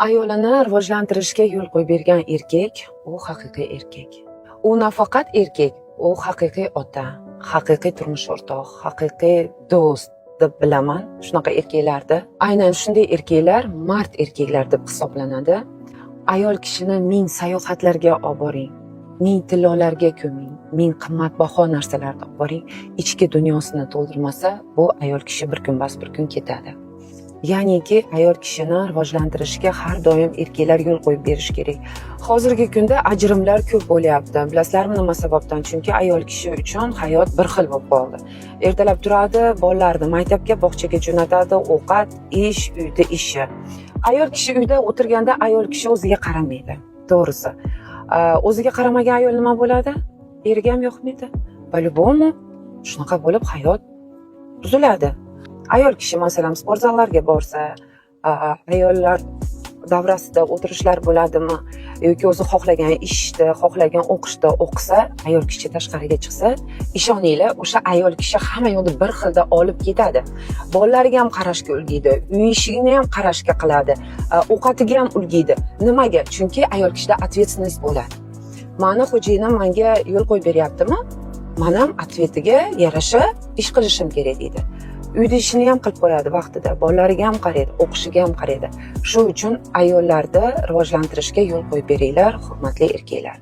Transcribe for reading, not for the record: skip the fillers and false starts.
Ayolini rivojlantirishga yo'l qo'yib bergan erkak, u haqiqiy erkak. U nafaqat erkak, u haqiqiy ota, haqiqiy turmush o'rtoq, haqiqiy do'st deb bilaman shunaqa erkaklarni. Aynan shunday erkaklar mard erkaklar deb hisoblanadi. Ayol kishini ming sayohatlarga olib boring, ming tillolarga ko'ming, ming qimmatbaho narsalarni olib boring, ichki dunyosini to'ldirmasa, bu ayol kishi bir kunbas bir kun ketadi. Ya'niki ayol kishini rivojlantirishga har doim erkaklar yo'l qo'yib berish kerak. Hozirgi kunda ajrimlar ko'p bo'lyapti. Bilasizlarmi nima sababdan? Chunki ayol kishi uchun hayot bir xil bo'lib qoldi. Ertalab turadi, bolalarni maktabga, bog'chaga jo'natadi, ovqat, ish, uyda ishi. Ayol kishi uyda o'tirganda ayol kishi o'ziga qaramaydi. To'g'risi. O'ziga qaramagan ayol nima bo'ladi? Eriga ham yoqmaydi. По-любому shunaqa bo'lib hayot buziladi. Ayol kishi masalan sport zallarga borsa, ayollar davrasida o'tirishlar bo'ladimi yoki o'zi xohlagan ishda, xohlagan o'qishda o'qisa, ayol kishi tashqariga chiqsa, ishoninglar, o'sha ayol kishi hamma yo'lni bir xilda olib ketadi. Bolalariga ham qarashga ulguydi, uy ishini ham qarashga qiladi, ovqatiga ham ulguydi. Nimaga? Chunki ayol kishida ответственность bo'ladi. Mani xo'jayinim menga yo'l qo'yib beryaptimi? Men ham ответiga yarasha ish qilishim kerak deydi. Uyda ishini ham qilib qo'yadi vaqtida, bolalariga ham qaraydi, o'qishiga ham qaraydi. Shu uchun ayollarni rivojlantirishga yo'l qo'yib beringlar, hurmatli erkaklar.